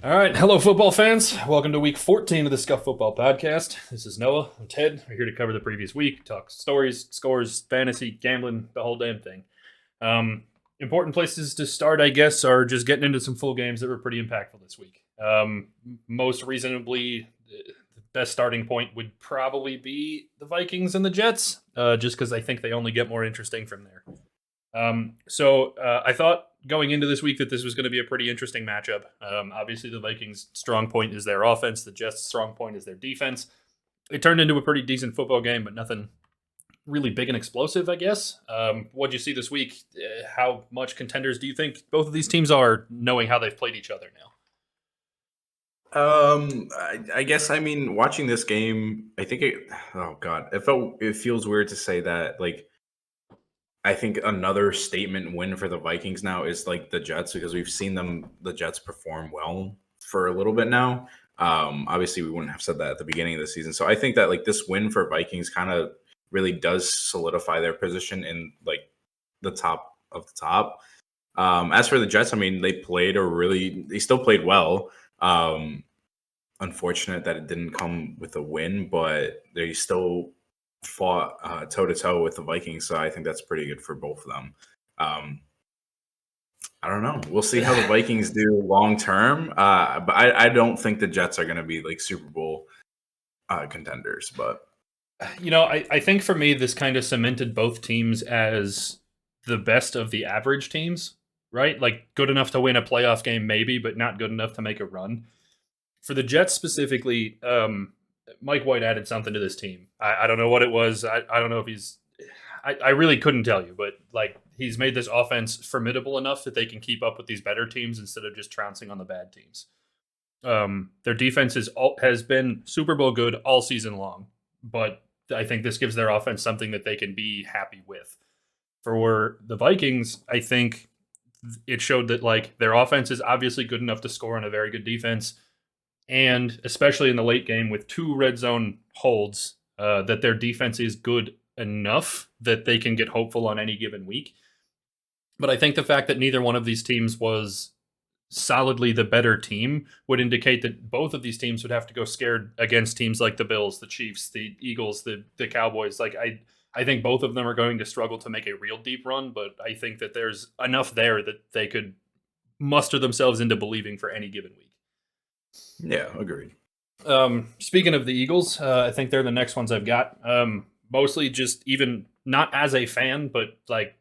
All right, hello, football fans. Welcome to week 14 of the Scuffed Football Podcast. This is Noah. I'm Ted. We're here to cover the previous week, talk stories, scores, fantasy, gambling, the whole damn thing. Important places to start, I guess, are just getting into some full games that were pretty impactful this week. Most reasonably, the best starting point would probably be the Vikings and the Jets, just because I think they only get more interesting from there. So I thought going into this week that this was going to be a pretty interesting matchup. Obviously, the Vikings' strong point is their offense. The Jets' strong point is their defense. It turned into a pretty decent football game, but nothing really big and explosive, I guess. What'd you see this week? How much contenders do you think both of these teams are, knowing how they've played each other now? I guess, watching this game, I think it feels weird to say that, I think another statement win for the Vikings now is like the Jets, because we've seen the Jets perform well for a little bit now. Obviously we wouldn't have said that at the beginning of the season. So I think that this win for Vikings kind of really does solidify their position in the top of the top. As for the Jets, they still played well. Unfortunate that it didn't come with a win, but they still fought toe-to-toe with the Vikings, so I think that's pretty good for both of them. I don't know. We'll see how the Vikings do long-term, but I don't think the Jets are going to be Super Bowl contenders. But I think for me, this kind of cemented both teams as the best of the average teams, right? Good enough to win a playoff game, maybe, but not good enough to make a run. For the Jets specifically, Mike White added something to this team. I don't know what it was. I don't know if he's... I really couldn't tell you, but he's made this offense formidable enough that they can keep up with these better teams instead of just trouncing on the bad teams. Their defense has been Super Bowl good all season long, but I think this gives their offense something that they can be happy with. For the Vikings, I think it showed that their offense is obviously good enough to score on a very good defense, and especially in the late game with 2 red zone holds, that their defense is good enough that they can get hopeful on any given week. But I think the fact that neither one of these teams was solidly the better team would indicate that both of these teams would have to go scared against teams like the Bills, the Chiefs, the Eagles, the Cowboys. I think both of them are going to struggle to make a real deep run, but I think that there's enough there that they could muster themselves into believing for any given week. Yeah, agreed. Speaking of the Eagles, I think they're the next ones I've got. Mostly just even not as a fan, but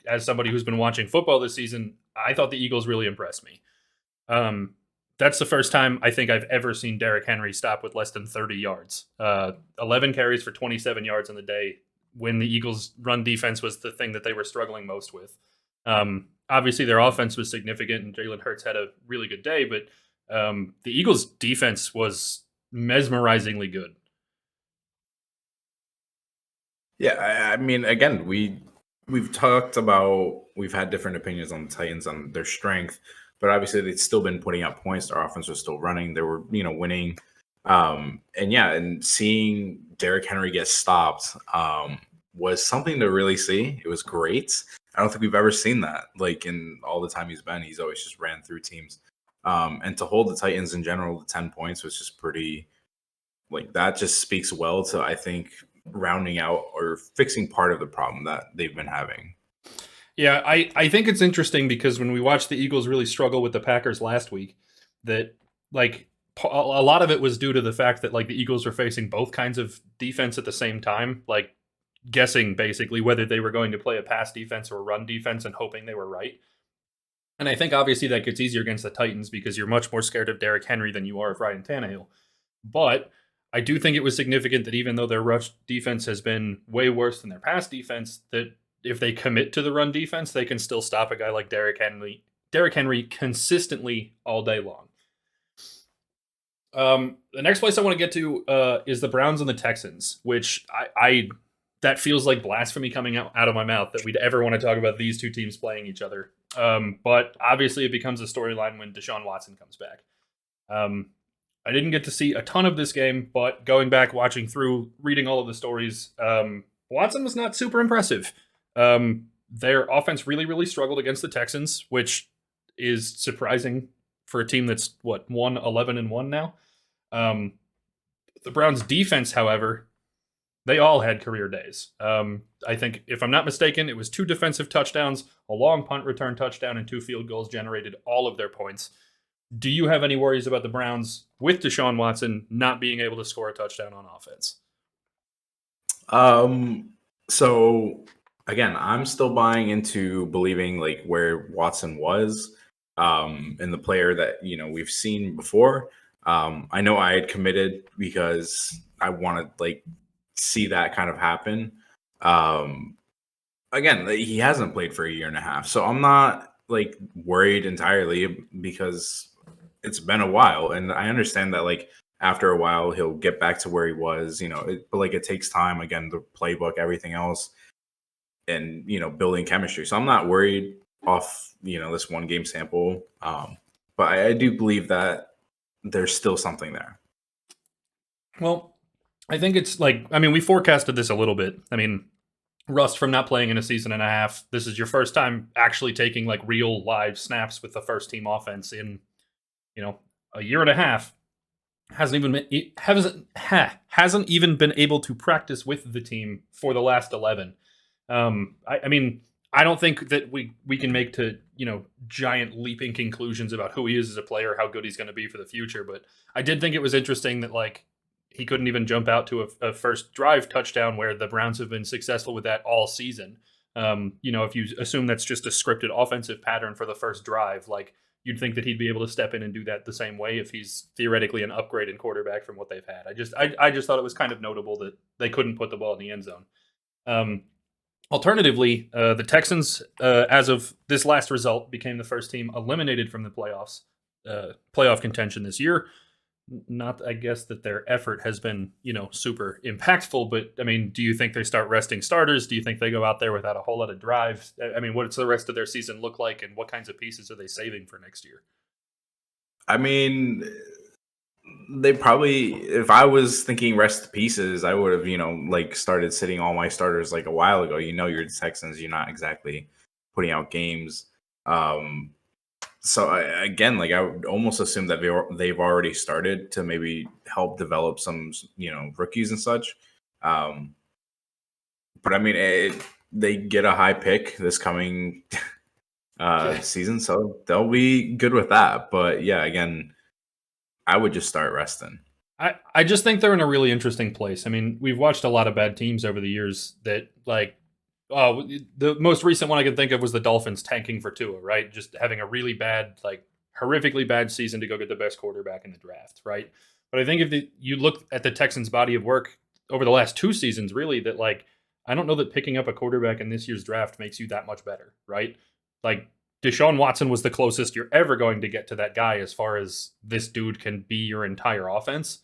as somebody who's been watching football this season, I thought the Eagles really impressed me. That's the first time I think I've ever seen Derrick Henry stop with less than 30 yards. 11 carries for 27 yards on the day when the Eagles' run defense was the thing that they were struggling most with. Obviously, their offense was significant, and Jalen Hurts had a really good day, but the Eagles' defense was mesmerizingly good. Yeah, again, we've talked about, we've had different opinions on the Titans, on their strength, but obviously they've still been putting up points. Their offense was still running. They were, winning. And seeing Derrick Henry get stopped was something to really see. It was great. I don't think we've ever seen that. In all the time he's always just ran through teams. And to hold the Titans in general to 10 points was just pretty, that just speaks well to, I think, rounding out or fixing part of the problem that they've been having. Yeah, I think it's interesting because when we watched the Eagles really struggle with the Packers last week, that a lot of it was due to the fact that the Eagles were facing both kinds of defense at the same time, guessing basically whether they were going to play a pass defense or a run defense and hoping they were right. And I think obviously that gets easier against the Titans because you're much more scared of Derrick Henry than you are of Ryan Tannehill. But I do think it was significant that even though their rush defense has been way worse than their pass defense, that if they commit to the run defense, they can still stop a guy like Derrick Henry consistently all day long. The next place I want to get to is the Browns and the Texans, which I that feels like blasphemy coming out of my mouth that we'd ever want to talk about these two teams playing each other. But obviously it becomes a storyline when Deshaun Watson comes back. I didn't get to see a ton of this game, but going back, watching through, reading all of the stories, Watson was not super impressive. Their offense really, really struggled against the Texans, which is surprising for a team that's, 11-1 now. The Browns' defense, however, they all had career days. I think, if I'm not mistaken, it was 2 defensive touchdowns, a long punt return touchdown, and 2 field goals generated all of their points. Do you have any worries about the Browns with Deshaun Watson not being able to score a touchdown on offense? So again, I'm still buying into believing like where Watson was, and the player that we've seen before. I know I had committed because I wanted like see that kind of happen. Again, he hasn't played for a year and a half, so I'm not like worried entirely because it's been a while, and I understand that like after a while he'll get back to where he was, but like it takes time. Again, the playbook, everything else, and building chemistry. So I'm not worried off this one game sample, but I do believe that there's still something there. Well, I think it's like, we forecasted this a little bit. Rust from not playing in a season and a half. This is your first time actually taking like real live snaps with the first team offense in, a year and a half. Hasn't even been able to practice with the team for the last 11. I don't think that we can make to giant leaping conclusions about who he is as a player, how good he's going to be for the future. But I did think it was interesting that like he couldn't even jump out to a first drive touchdown, where the Browns have been successful with that all season. If you assume that's just a scripted offensive pattern for the first drive, like you'd think that he'd be able to step in and do that the same way if he's theoretically an upgrade in quarterback from what they've had. I just thought it was kind of notable that they couldn't put the ball in the end zone. Alternatively, the Texans, as of this last result, became the first team eliminated from the playoff contention this year. Not, I guess, that their effort has been, super impactful, but do you think they start resting starters? Do you think they go out there without a whole lot of drive? What's the rest of their season look like, and what kinds of pieces are they saving for next year? They probably, if I was thinking rest pieces, I would have, started sitting all my starters like a while ago. You're the Texans, you're not exactly putting out games. So again, I would almost assume that they've already started to maybe help develop some, rookies and such. But they get a high pick this coming season, so they'll be good with that. But yeah, again, I would just start resting. I just think they're in a really interesting place. We've watched a lot of bad teams over the years that the most recent one I can think of was the Dolphins tanking for Tua, right? Just having a really bad, horrifically bad season to go get the best quarterback in the draft, right? But I think if you look at the Texans' body of work over the last 2 seasons, really, that I don't know that picking up a quarterback in this year's draft makes you that much better, right? Deshaun Watson was the closest you're ever going to get to that guy as far as this dude can be your entire offense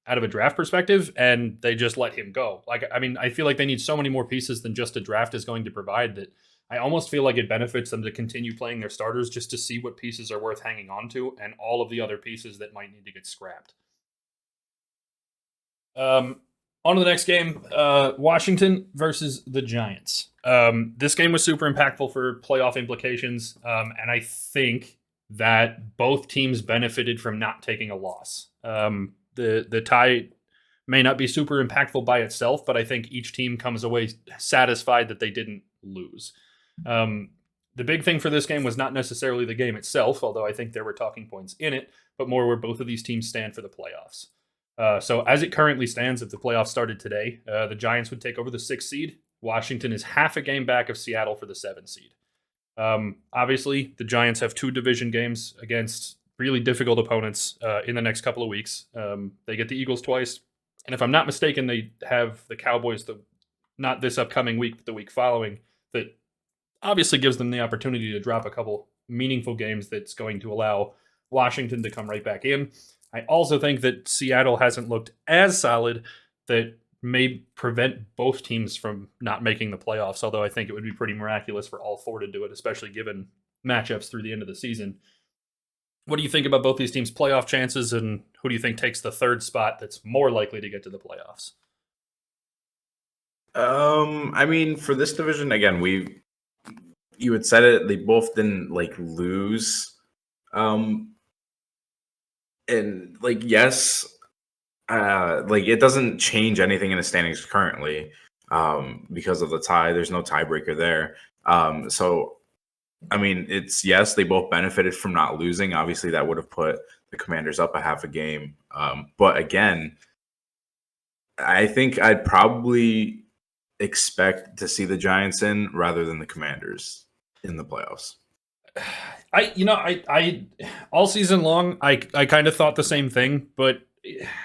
out of a draft perspective, and they just let him go. I feel like they need so many more pieces than just a draft is going to provide, that I almost feel like it benefits them to continue playing their starters just to see what pieces are worth hanging on to, and all of the other pieces that might need to get scrapped. On to the next game, Washington versus the Giants. This game was super impactful for playoff implications, and I think that both teams benefited from not taking a loss. The tie may not be super impactful by itself, but I think each team comes away satisfied that they didn't lose. The big thing for this game was not necessarily the game itself, although I think there were talking points in it, but more where both of these teams stand for the playoffs. So as it currently stands, if the playoffs started today, the Giants would take over the 6th seed. Washington is half a game back of Seattle for the 7th seed. Obviously, the Giants have 2 division games against really difficult opponents in the next couple of weeks. They get the Eagles twice. And if I'm not mistaken, they have the Cowboys, not this upcoming week, but the week following, that obviously gives them the opportunity to drop a couple meaningful games that's going to allow Washington to come right back in. I also think that Seattle hasn't looked as solid, that may prevent both teams from not making the playoffs, although I think it would be pretty miraculous for all 4 to do it, especially given matchups through the end of the season. What do you think about both these teams' playoff chances, and who do you think takes the 3rd spot that's more likely to get to the playoffs? For this division, again, you had said it, they both didn't lose And like, yes, like it doesn't change anything in the standings currently because of the tie. There's no tiebreaker there. So I mean, it's yes, they both benefited from not losing. Obviously, that would have put the Commanders up a half a game. But again, I think I'd probably expect to see the Giants in rather than the Commanders in the playoffs. I all season long, I kind of thought the same thing, but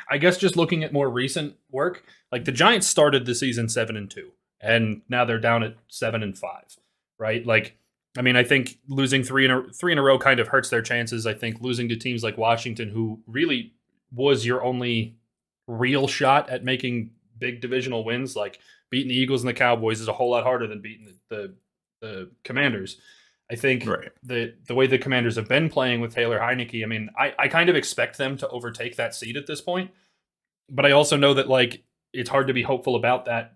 I guess just looking at more recent work, like the Giants started the season 7-2, and now they're down at 7-5, right? Like, I mean, I think losing three in a row kind of hurts their chances. I think losing to teams like Washington, who really was your only real shot at making big divisional wins, like beating the Eagles and the Cowboys, is a whole lot harder than beating the Commanders. I think Right. the way the Commanders have been playing with Taylor Heineke, I mean, I kind of expect them to overtake that seed at this point. But I also know that like it's hard to be hopeful about that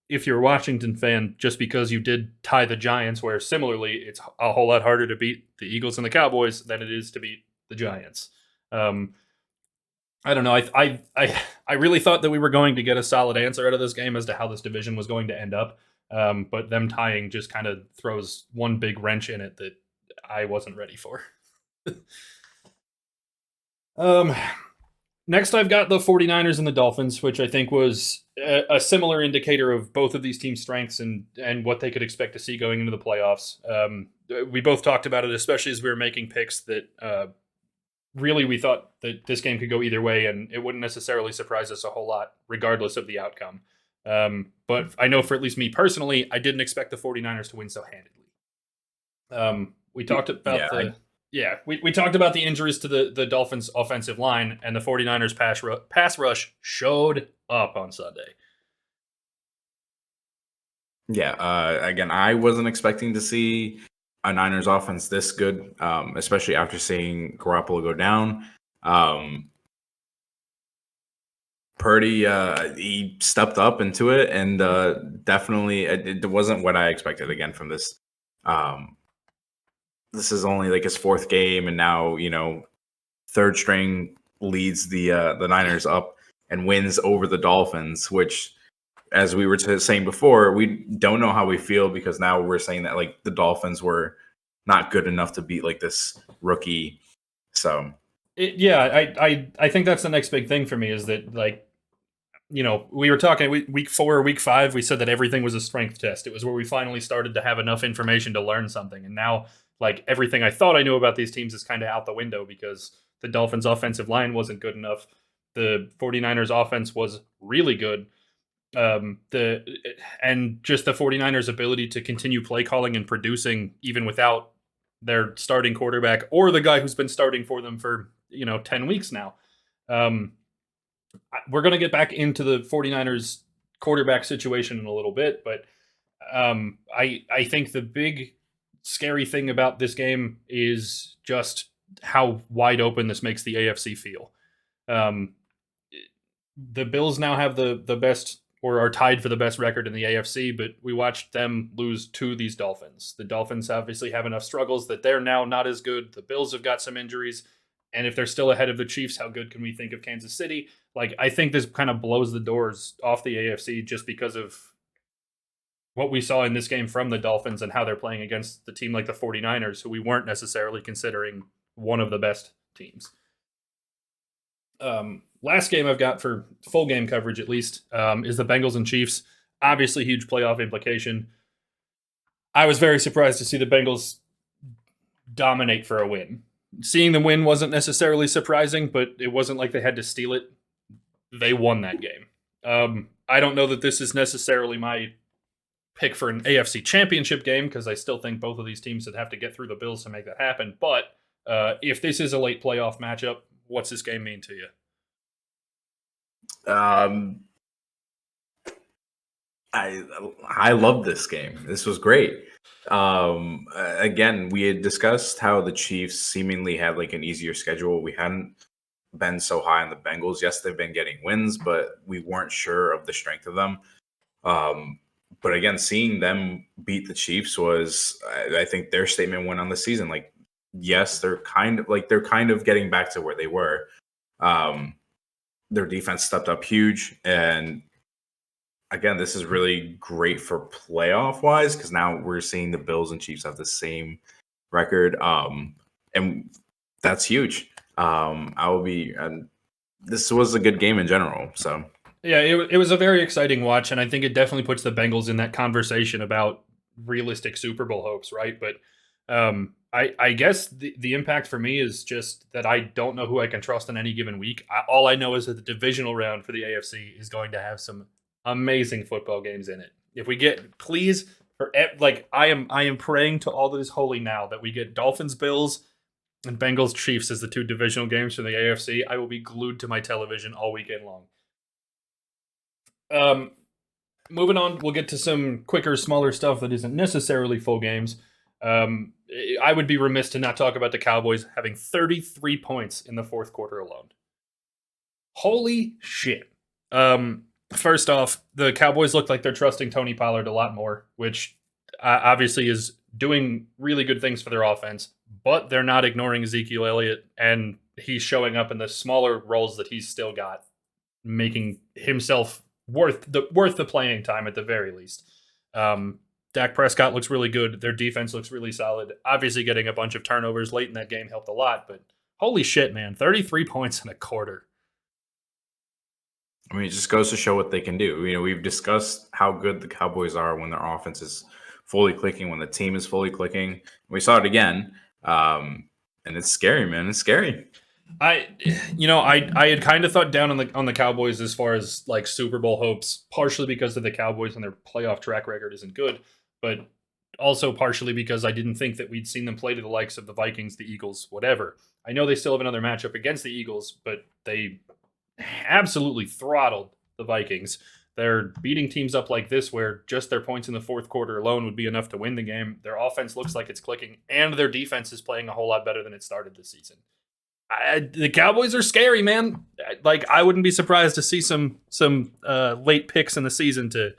if you're a Washington fan, just because you did tie the Giants, where similarly it's a whole lot harder to beat the Eagles and the Cowboys than it is to beat the Giants. I don't know. I really thought that we were going to get a solid answer out of this game as to how this division was going to end up. But them tying just kind of throws one big wrench in it that I wasn't ready for. Next, I've got the 49ers and the Dolphins, which I think was a similar indicator of both of these teams' strengths and what they could expect to see going into the playoffs. We both talked about it, especially as we were making picks, that really we thought that this game could go either way, and it wouldn't necessarily surprise us a whole lot, regardless of the outcome. But I know for at least me personally, I didn't expect the 49ers to win so handedly. We talked about we talked about the injuries to the Dolphins offensive line, and the 49ers pass rush showed up on Sunday. Yeah, again, I wasn't expecting to see a Niners offense this good, especially after seeing Garoppolo go down. Purdy, he stepped up into it, and definitely it wasn't what I expected again from this. This is only like his fourth game, and now third string leads the Niners up and wins over the Dolphins, which, as we were saying before, we don't know how we feel because now we're saying that like the Dolphins were not good enough to beat like this rookie. So I think that's the next big thing for me is that like we were talking week 4 or week 5, we said that everything was a strength test. It was where we finally started to have enough information to learn something, and now like everything I thought I knew about these teams is kind of out the window because the Dolphins offensive line wasn't good enough. The 49ers offense was really good. And just the 49ers ability to continue play calling and producing even without their starting quarterback or the guy who's been starting for them for 10 weeks now. We're going to get back into the 49ers quarterback situation in a little bit, but I think the big scary thing about this game is just how wide open this makes the AFC feel. The Bills now have the best, or are tied for the best record in the AFC, but we watched them lose to these Dolphins. The Dolphins obviously have enough struggles that they're now not as good. The Bills have got some injuries. And if they're still ahead of the Chiefs, how good can we think of Kansas City? Like, I think this kind of blows the doors off the AFC just because of what we saw in this game from the Dolphins and how they're playing against the team like the 49ers, who we weren't necessarily considering one of the best teams. Last game I've got for full game coverage, at least, is the Bengals and Chiefs. Obviously, huge playoff implication. I was very surprised to see the Bengals dominate for a win. Seeing them win wasn't necessarily surprising, but it wasn't like they had to steal it. They won that game. I don't know that this is necessarily my pick for an AFC championship game because I still think both of these teams would have to get through the Bills to make that happen. But if this is a late playoff matchup, what's this game mean to you? I love this game. This was great. Again, we had discussed how the Chiefs seemingly had like an easier schedule. We hadn't been so high on the Bengals. Yes, they've been getting wins, but we weren't sure of the strength of them. But again, seeing them beat the Chiefs was, I think, their statement win on the season. Like, yes, they're kind of getting back to where they were. Their defense stepped up huge. And again, this is really great for playoff wise because now we're seeing the Bills and Chiefs have the same record. And that's huge. This was a good game in general. So yeah, it was a very exciting watch, and I think it definitely puts the Bengals in that conversation about realistic Super Bowl hopes, right? But I guess the impact for me is just that I don't know who I can trust in any given week. All I know is that the divisional round for the AFC is going to have some amazing football games in it. If we get, please, I am praying to all that is holy now that we get Dolphins, Bills, and Bengals, Chiefs as the two divisional games from the AFC. I will be glued to my television all weekend long. Moving on, we'll get to some quicker, smaller stuff that isn't necessarily full games. I would be remiss to not talk about the Cowboys having 33 points in the fourth quarter alone. Holy shit. First off, the Cowboys look like they're trusting Tony Pollard a lot more, which obviously is doing really good things for their offense, but they're not ignoring Ezekiel Elliott, and he's showing up in the smaller roles that he's still got, making himself worth the playing time at the very least. Dak Prescott looks really good. Their defense looks really solid. Obviously, getting a bunch of turnovers late in that game helped a lot, but holy shit, man, 33 points in a quarter. I mean, it just goes to show what they can do. You know, we've discussed how good the Cowboys are when their offense is fully clicking, when the team is fully clicking. We saw it again, and it's scary, man. It's scary. I had kind of thought down on the Cowboys as far as like Super Bowl hopes, partially because of the Cowboys and their playoff track record isn't good, but also partially because I didn't think that we'd seen them play to the likes of the Vikings, the Eagles, whatever. I know they still have another matchup against the Eagles, but they absolutely throttled the Vikings. They're beating teams up like this where just their points in the fourth quarter alone would be enough to win the game. Their offense looks like it's clicking, and their defense is playing a whole lot better than it started this season. The Cowboys are scary, man. Like, I wouldn't be surprised to see some late picks in the season to,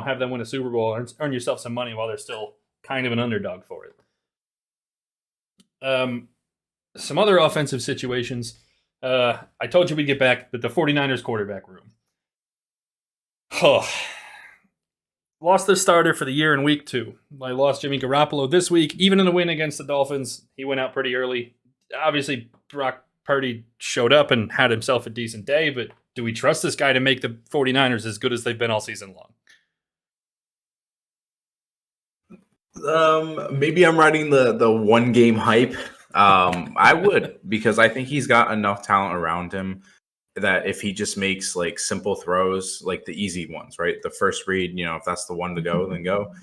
have them win a Super Bowl and earn yourself some money while they're still kind of an underdog for it. Some other offensive situations. I told you we'd get back, but the 49ers quarterback room. Lost their starter for the year in week 2. I lost Jimmy Garoppolo this week. Even in a win against the Dolphins, he went out pretty early. Obviously, Brock Purdy showed up and had himself a decent day, but do we trust this guy to make the 49ers as good as they've been all season long? Maybe I'm riding the one game hype. I would, because I think he's got enough talent around him that if he just makes like simple throws, like the easy ones, right? The first read, if that's the one to go, then go.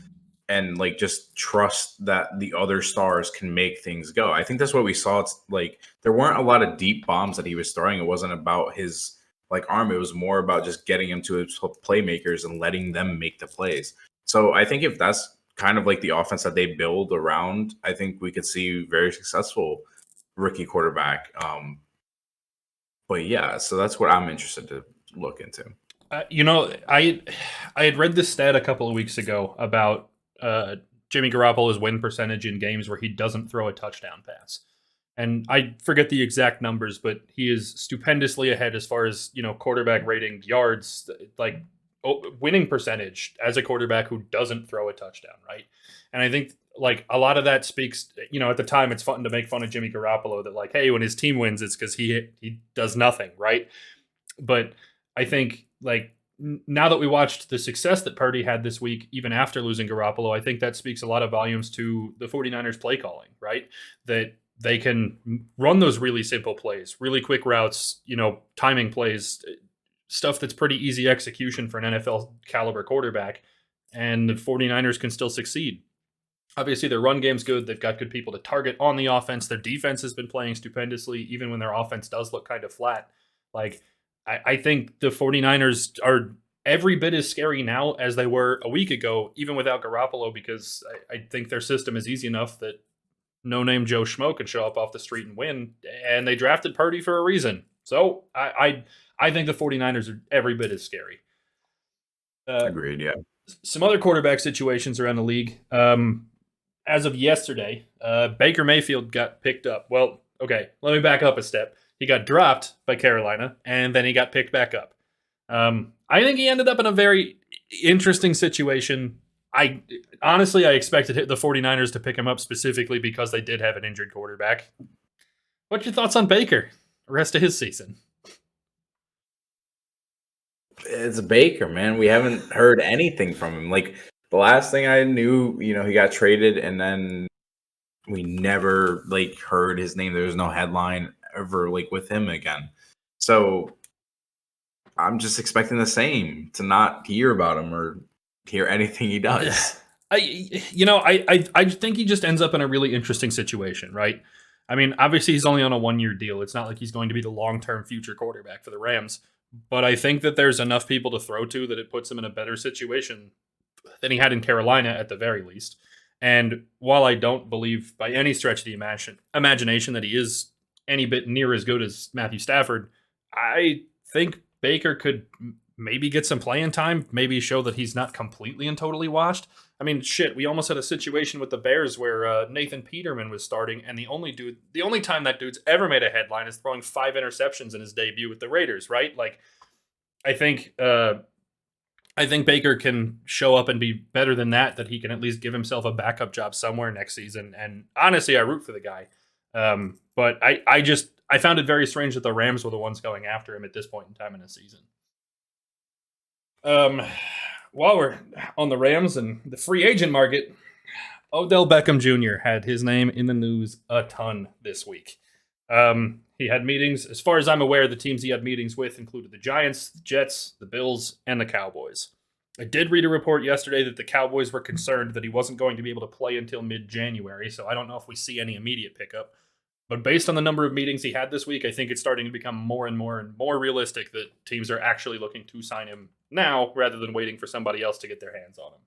And like just trust that the other stars can make things go. I think that's what we saw. It's like there weren't a lot of deep bombs that he was throwing. It wasn't about his like arm. It was more about just getting him to his playmakers and letting them make the plays. So I think if that's kind of like the offense that they build around, I think we could see very successful rookie quarterback. But yeah, so that's what I'm interested to look into. I had read this stat a couple of weeks ago about Jimmy Garoppolo's win percentage in games where he doesn't throw a touchdown pass. And I forget the exact numbers, but he is stupendously ahead as far as, quarterback rating, yards, like winning percentage as a quarterback who doesn't throw a touchdown, right? And I think like a lot of that speaks, at the time it's fun to make fun of Jimmy Garoppolo that like, hey, when his team wins, it's because he does nothing, right? But I think like now that we watched the success that Purdy had this week, even after losing Garoppolo, I think that speaks a lot of volumes to the 49ers play calling, right? That they can run those really simple plays, really quick routes, timing plays, stuff that's pretty easy execution for an NFL caliber quarterback, and the 49ers can still succeed. Obviously, their run game's good. They've got good people to target on the offense. Their defense has been playing stupendously, even when their offense does look kind of flat. Like, I think the 49ers are every bit as scary now as they were a week ago, even without Garoppolo, because I think their system is easy enough that no-name Joe Schmo can show up off the street and win, and they drafted Purdy for a reason. So I think the 49ers are every bit as scary. Agreed, yeah. Some other quarterback situations around the league. As of yesterday, Baker Mayfield got picked up. Well, okay, let me back up a step. He got dropped by Carolina, and then he got picked back up. I think he ended up in a very interesting situation. I expected the 49ers to pick him up specifically because they did have an injured quarterback. What's your thoughts on Baker? The rest of his season? It's Baker, man. We haven't heard anything from him. Like the last thing I knew, he got traded, and then we never heard his name. There was no headline ever with him again. So I'm just expecting the same, to not hear about him or hear anything he does. I think he just ends up in a really interesting situation, right? I mean, obviously he's only on a 1-year deal. It's not like he's going to be the long-term future quarterback for the Rams. But I think that there's enough people to throw to that it puts him in a better situation than he had in Carolina at the very least. And while I don't believe by any stretch of the imagination that he is any bit near as good as Matthew Stafford, I think Baker could maybe get some playing time, maybe show that he's not completely and totally washed. I mean, shit, we almost had a situation with the Bears where Nathan Peterman was starting, and the only time that dude's ever made a headline is throwing 5 interceptions in his debut with the Raiders, right? I think Baker can show up and be better than that he can at least give himself a backup job somewhere next season. And honestly, I root for the guy. But I found it very strange that the Rams were the ones going after him at this point in time in the season. While we're on the Rams and the free agent market, Odell Beckham Jr. had his name in the news a ton this week. He had meetings. As far as I'm aware, the teams he had meetings with included the Giants, the Jets, the Bills, and the Cowboys. I did read a report yesterday that the Cowboys were concerned that he wasn't going to be able to play until mid-January, so I don't know if we see any immediate pickup. But based on the number of meetings he had this week, I think it's starting to become more and more realistic that teams are actually looking to sign him now rather than waiting for somebody else to get their hands on him.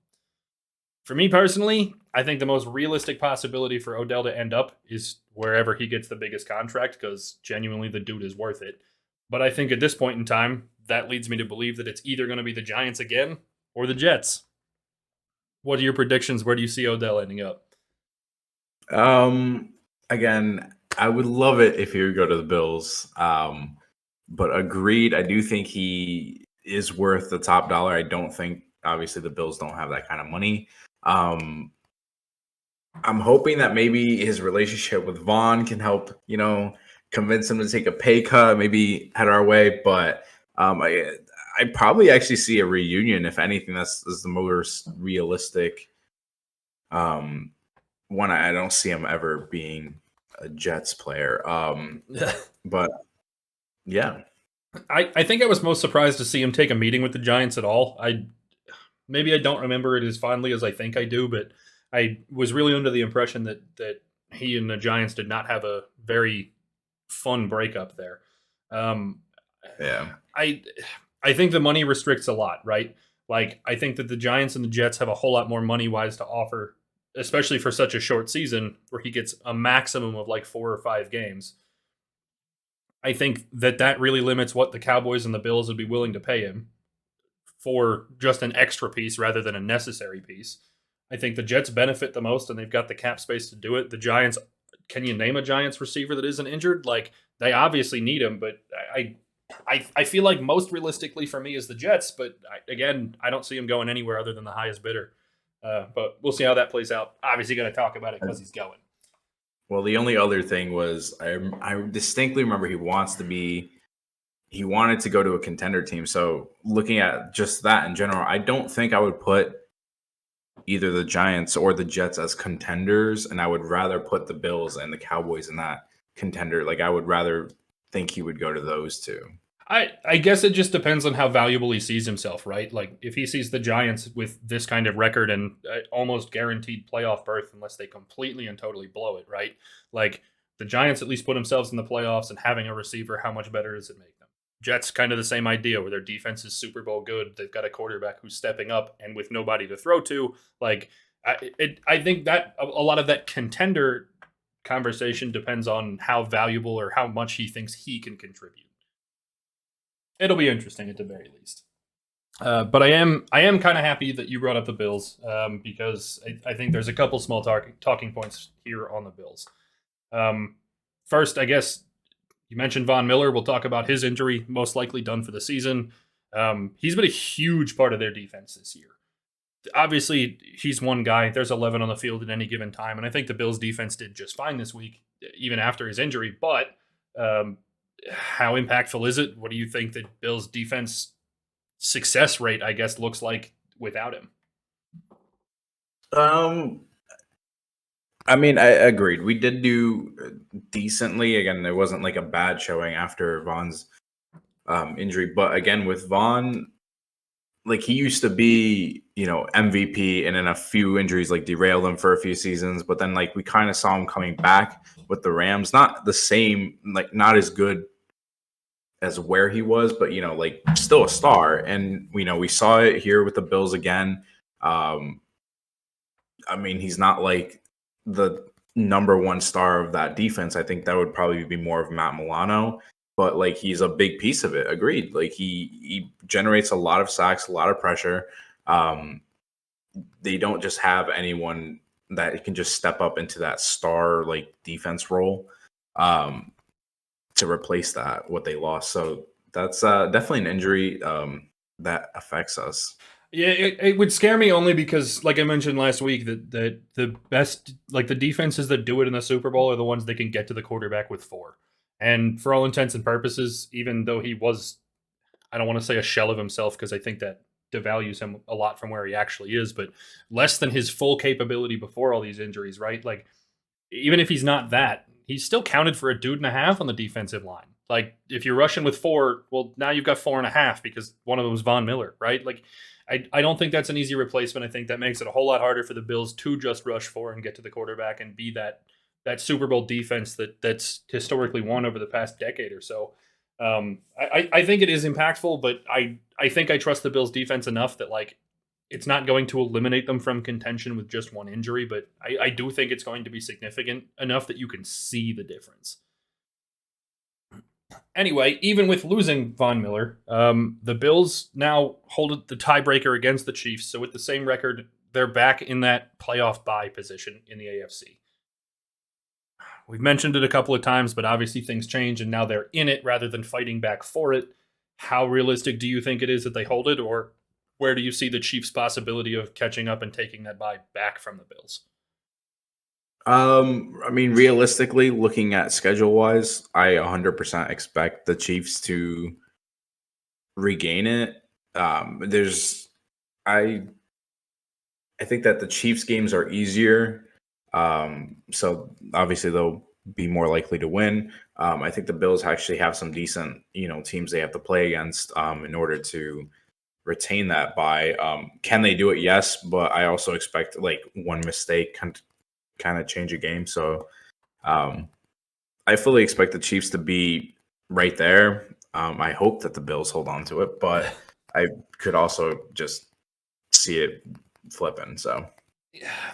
For me personally, I think the most realistic possibility for Odell to end up is wherever he gets the biggest contract, because genuinely the dude is worth it. But I think at this point in time, that leads me to believe that it's either going to be the Giants again or the Jets. What are your predictions? Where do you see Odell ending up? Again, I would love it if he would go to the Bills. But agreed, I do think he is worth the top dollar. I don't think, obviously, the Bills don't have that kind of money. I'm hoping that maybe his relationship with Vaughn can help, convince him to take a pay cut, maybe head our way. But I probably actually see a reunion. If anything, that's the most realistic one. I don't see him ever being a Jets player. But yeah. I think I was most surprised to see him take a meeting with the Giants at all. Maybe I don't remember it as fondly as I think I do, but I was really under the impression that he and the Giants did not have a very fun breakup there. Yeah. I think the money restricts a lot, right? I think that the Giants and the Jets have a whole lot more money-wise to offer, especially for such a short season where he gets a maximum of 4 or 5 games. I think that really limits what the Cowboys and the Bills would be willing to pay him for just an extra piece rather than a necessary piece. I think the Jets benefit the most, and they've got the cap space to do it. The Giants, can you name a Giants receiver that isn't injured? They obviously need him, but I feel like most realistically for me is the Jets, but I don't see him going anywhere other than the highest bidder. But we'll see how that plays out. Obviously going to talk about it because he's going. Well, the only other thing was I distinctly remember he wanted to go to a contender team. So looking at just that in general, I don't think I would put either the Giants or the Jets as contenders, and I would rather put the Bills and the Cowboys in that contender. I would rather think he would go to those two. I guess it just depends on how valuable he sees himself, right? If he sees the Giants with this kind of record and almost guaranteed playoff berth unless they completely and totally blow it, right? The Giants at least put themselves in the playoffs, and having a receiver, how much better does it make them? Jets, kind of the same idea, where their defense is Super Bowl good. They've got a quarterback who's stepping up, and with nobody to throw to, I think that a lot of that contender conversation depends on how valuable or how much he thinks he can contribute. It'll be interesting at the very least. But I am kind of happy that you brought up the Bills because I think there's a couple small talking points here on the Bills. First, I guess You mentioned Von Miller. We'll talk about his injury, most likely done for the season. He's been a huge part of their defense this year. Obviously, he's one guy. There's 11 on the field at any given time, and I think the Bills' defense did just fine this week, even after his injury. But how impactful is it? What do you think the Bills' defense success rate, I guess, looks like without him? I mean, I agreed. We did do decently. Again, it wasn't like a bad showing after Von's injury, but again, with Von, like he used to be, MVP, and then a few injuries like derailed him for a few seasons. But then like we kind of saw him coming back with the Rams, not the same, like not as good as where he was, but like still a star. And we saw it here with the Bills again. I mean, he's not like the number one star of that defense. I think that would probably be more of Matt Milano, but like he's a big piece of it. Agreed. Like he generates a lot of sacks, a lot of pressure. They don't just have anyone that can just step up into that star like defense role to replace what they lost. So that's definitely an injury that affects us. Yeah, it would scare me only because, like I mentioned last week, that the best, like the defenses that do it in the Super Bowl are the ones that can get to the quarterback with 4. And for all intents and purposes, even though he was, I don't want to say a shell of himself because I think that devalues him a lot from where he actually is, but less than his full capability before all these injuries, right? Like, even if he's not that, he's still counted for 1.5 dudes on the defensive line. Like, if you're rushing with 4, well, now you've got 4.5 because one of them was Von Miller, right? Like, I don't think that's an easy replacement. I think that makes it a whole lot harder for the Bills to just rush 4 and get to the quarterback and be that Super Bowl defense that's historically won over the past decade or so. I think it is impactful, but I think I trust the Bills defense enough that like it's not going to eliminate them from contention with just one injury, but I do think it's going to be significant enough that you can see the difference. Anyway, even with losing Von Miller, the Bills now hold the tiebreaker against the Chiefs. So with the same record, they're back in that playoff bye position in the AFC. We've mentioned it a couple of times, but obviously things change, and now they're in it rather than fighting back for it. How realistic do you think it is that they hold it, or where do you see the Chiefs' possibility of catching up and taking that bye back from the Bills? I mean, realistically, looking at schedule-wise, I 100% expect the Chiefs to regain it. I think that the Chiefs games are easier. So obviously they'll be more likely to win. I think the Bills actually have some decent, teams they have to play against in order to retain that bye. Can they do it? Yes, but I also expect like one mistake can kind of change a game. So I fully expect the Chiefs to be right there. I hope that the Bills hold on to it, but I could also just see it flipping. So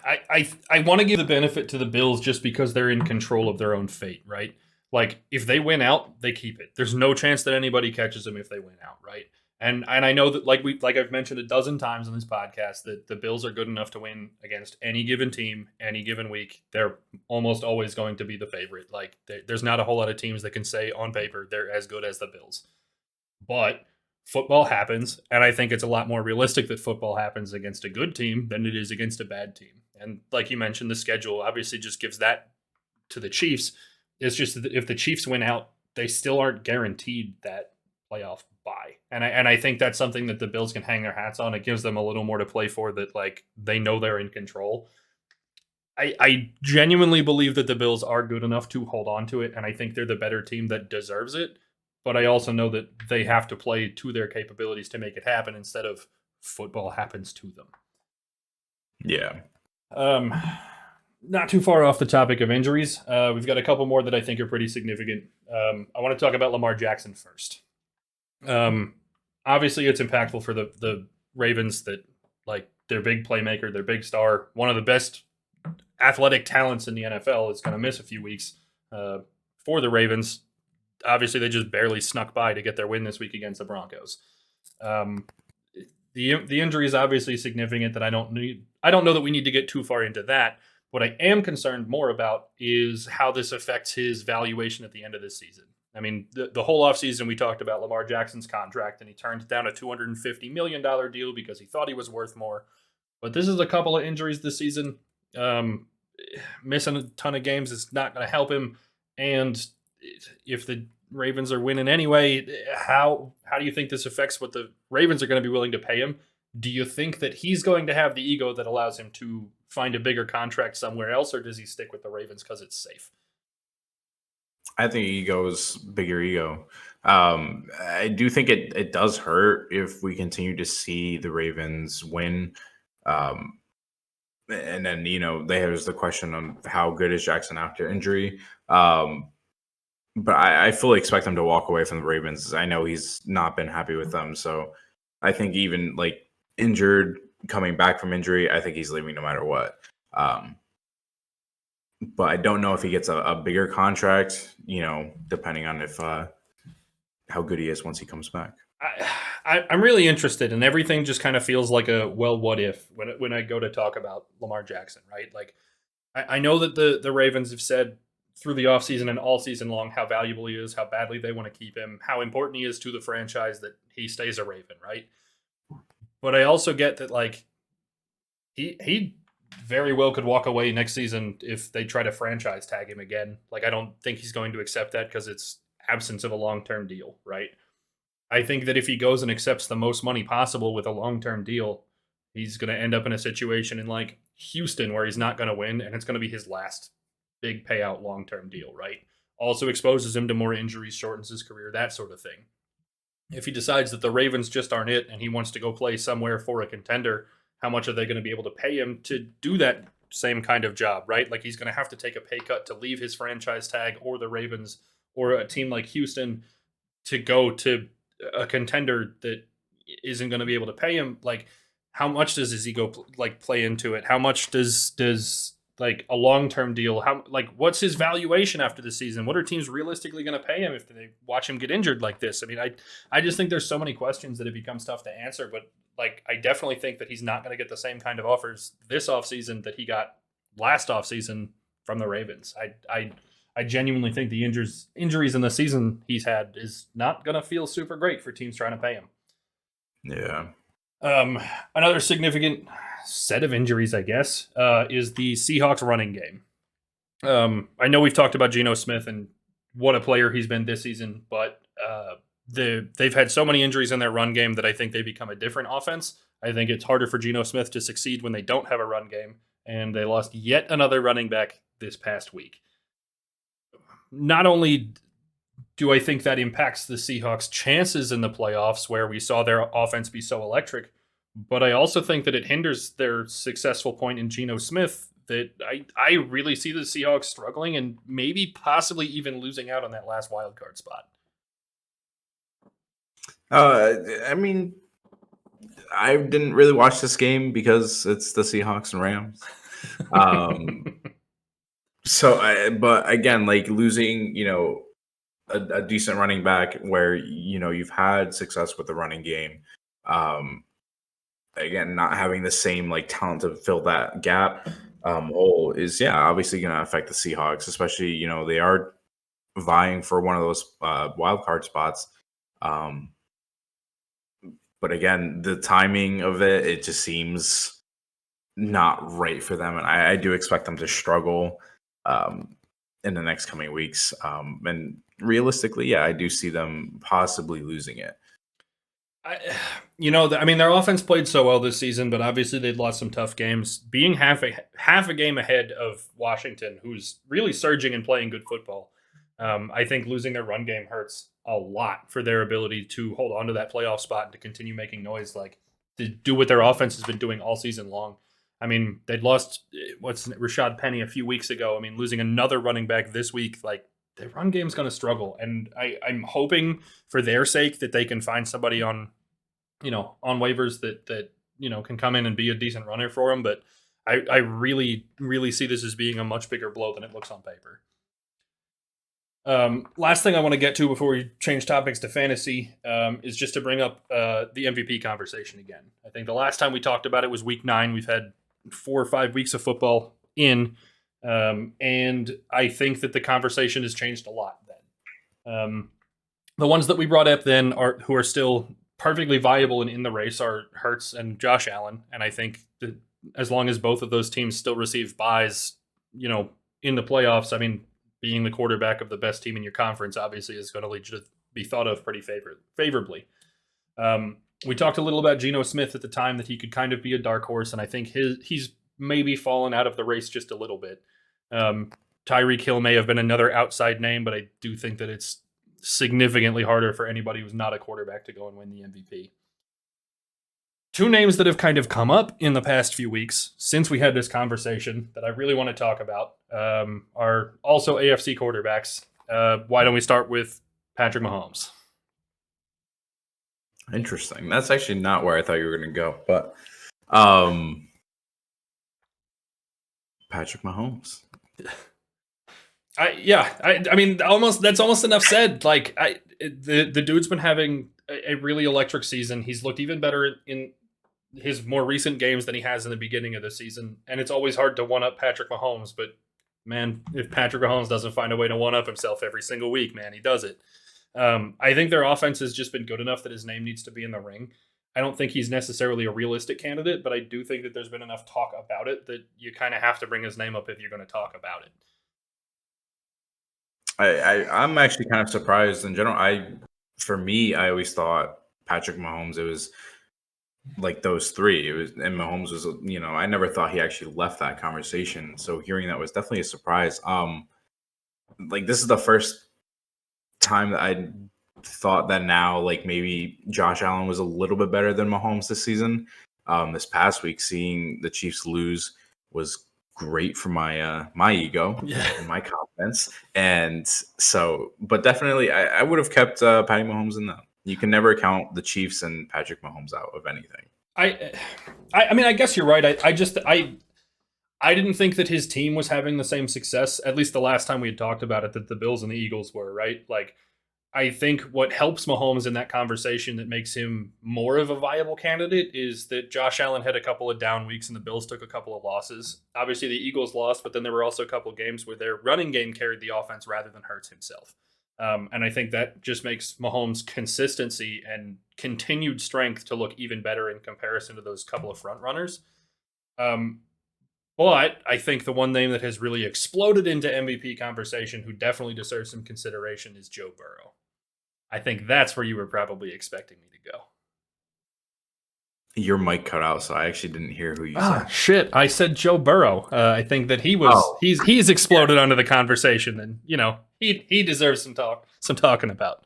I want to give the benefit to the Bills just because they're in control of their own fate, right? Like if they win out, they keep it. There's no chance that anybody catches them if they win out, right? And I know that like I've mentioned a dozen times on this podcast that the Bills are good enough to win against any given team, any given week. They're almost always going to be the favorite. Like there's not a whole lot of teams that can say on paper they're as good as the Bills. But football happens, and I think it's a lot more realistic that football happens against a good team than it is against a bad team. And like you mentioned, the schedule obviously just gives that to the Chiefs. It's just that if the Chiefs win out, they still aren't guaranteed that playoff bye. And I think that's something that the Bills can hang their hats on. It gives them a little more to play for, that like they know they're in control. I genuinely believe that the Bills are good enough to hold on to it, and I think they're the better team that deserves it. But I also know that they have to play to their capabilities to make it happen instead of football happens to them. Yeah. Not too far off the topic of injuries. We've got a couple more that I think are pretty significant. I want to talk about Lamar Jackson first. Obviously, it's impactful for the Ravens that like their big playmaker, their big star, one of the best athletic talents in the NFL is going to miss a few weeks for the Ravens. Obviously, they just barely snuck by to get their win this week against the Broncos. The injury is obviously significant. That I don't know that we need to get too far into that. What I am concerned more about is how this affects his valuation at the end of this season. I mean, the whole offseason we talked about Lamar Jackson's contract, and he turned down a $250 million deal because he thought he was worth more. But this is a couple of injuries this season. Um, Missing a ton of games is not going to help him. And if the Ravens are winning anyway, how do you think this affects what the Ravens are going to be willing to pay him? Do you think that he's going to have the ego that allows him to find a bigger contract somewhere else, or does he stick with the Ravens because it's safe? I think ego's bigger ego. I do think it does hurt if we continue to see the Ravens win. Um, and then, there's the question of how good is Jackson after injury. But I fully expect him to walk away from the Ravens. I know he's not been happy with them. So I think even like injured, coming back from injury, I think he's leaving no matter what. But I don't know if he gets a bigger contract, depending on if how good he is once he comes back. I'm really interested, and everything just kind of feels like a what if when I go to talk about Lamar Jackson, right? Like I know that the Ravens have said through the offseason and all season long how valuable he is, how badly they want to keep him, how important he is to the franchise that he stays a Raven, right? But I also get that like he very well could walk away next season if they try to franchise tag him again. Like I don't think he's going to accept that because it's absence of a long-term deal, right? I think that if he goes and accepts the most money possible with a long-term deal, he's going to end up in a situation in like Houston where he's not going to win, and it's going to be his last big payout long-term deal, right? Also exposes him to more injuries, shortens his career, that sort of thing. If he decides that the Ravens just aren't it and he wants to go play somewhere for a contender, how much are they going to be able to pay him to do that same kind of job, right? Like he's going to have to take a pay cut to leave his franchise tag or the Ravens or a team like Houston to go to a contender that isn't going to be able to pay him. Like how much does his ego like play into it? How much does like a long-term deal, how like what's his valuation after the season? What are teams realistically going to pay him if they watch him get injured like this? I mean, I just think there's so many questions that it becomes tough to answer, but like I definitely think that he's not going to get the same kind of offers this offseason that he got last offseason from the Ravens. I genuinely think the injuries in the season he's had is not going to feel super great for teams trying to pay him. Yeah. Another significant set of injuries, I guess, is the Seahawks running game. I know we've talked about Geno Smith and what a player he's been this season, but they've had so many injuries in their run game that I think they become a different offense. I think it's harder for Geno Smith to succeed when they don't have a run game, and they lost yet another running back this past week. Not only do I think that impacts the Seahawks' chances in the playoffs, where we saw their offense be so electric, but I also think that it hinders their successful point in Geno Smith that I really see the Seahawks struggling and maybe possibly even losing out on that last wild card spot. I mean, I didn't really watch this game because it's the Seahawks and Rams. But again, like losing, a decent running back where, you've had success with the running game. Again, not having the same like talent to fill that gap hole is obviously going to affect the Seahawks, especially they are vying for one of those wild card spots. But again, the timing of it just seems not right for them, and I do expect them to struggle in the next coming weeks. And realistically, I do see them possibly losing it. Their offense played so well this season, but obviously they'd lost some tough games. Being half a game ahead of Washington, who's really surging and playing good football, I think losing their run game hurts a lot for their ability to hold on to that playoff spot and to continue making noise, like to do what their offense has been doing all season long. I mean, they'd lost Rashad Penny a few weeks ago. I mean, losing another running back this week, like the run game's going to struggle, and I'm hoping for their sake that they can find somebody on waivers that can come in and be a decent runner for them. But I really, really see this as being a much bigger blow than it looks on paper. Last thing I want to get to before we change topics to fantasy is just to bring up the MVP conversation again. I think the last time we talked about it was week 9. We've had 4 or 5 weeks of football in. And I think that the conversation has changed a lot The ones that we brought up then who are still perfectly viable and in the race are Hurts and Josh Allen. And I think that as long as both of those teams still receive buys, in the playoffs, I mean, being the quarterback of the best team in your conference obviously is going to lead you to be thought of pretty favorably. We talked a little about Geno Smith at the time, that he could kind of be a dark horse, and I think he's maybe fallen out of the race just a little bit. Tyreek Hill may have been another outside name, but I do think that it's significantly harder for anybody who's not a quarterback to go and win the MVP. Two names that have kind of come up in the past few weeks since we had this conversation that I really want to talk about are also AFC quarterbacks. Why don't we start with Patrick Mahomes? Interesting. That's actually not where I thought you were going to go, but Patrick Mahomes. I mean, that's almost enough said. Like, the dude's been having a really electric season. He's looked even better in his more recent games than he has in the beginning of the season. And it's always hard to one-up Patrick Mahomes, but man, if Patrick Mahomes doesn't find a way to one-up himself every single week, man, he does it. I think their offense has just been good enough that his name needs to be in the ring. I don't think he's necessarily a realistic candidate, but I do think that there's been enough talk about it that you kind of have to bring his name up if you're going to talk about it. I'm actually kind of surprised in general. For me, I always thought Patrick Mahomes, it was like those three. And Mahomes was, I never thought he actually left that conversation. So hearing that was definitely a surprise. Like, this is the first time that I thought that now, like, maybe Josh Allen was a little bit better than Mahomes this season. This past week, seeing the Chiefs lose was great for my my ego and my confidence. And so, but definitely, I would have kept Patty Mahomes in that. You can never count the Chiefs and Patrick Mahomes out of anything. I mean, I guess you're right. I didn't think that his team was having the same success, at least the last time we had talked about it, that the Bills and the Eagles were, right? Like, I think what helps Mahomes in that conversation that makes him more of a viable candidate is that Josh Allen had a couple of down weeks and the Bills took a couple of losses. Obviously, the Eagles lost, but then there were also a couple of games where their running game carried the offense rather than Hurts himself. And I think that just makes Mahomes' consistency and continued strength to look even better in comparison to those couple of front runners. But I think the one name that has really exploded into MVP conversation, who definitely deserves some consideration, is Joe Burrow. I think that's where you were probably expecting me to go. Your mic cut out, so I actually didn't hear who you said. Shit. I said Joe Burrow. I think that he's exploded onto the conversation, and he deserves some talking about.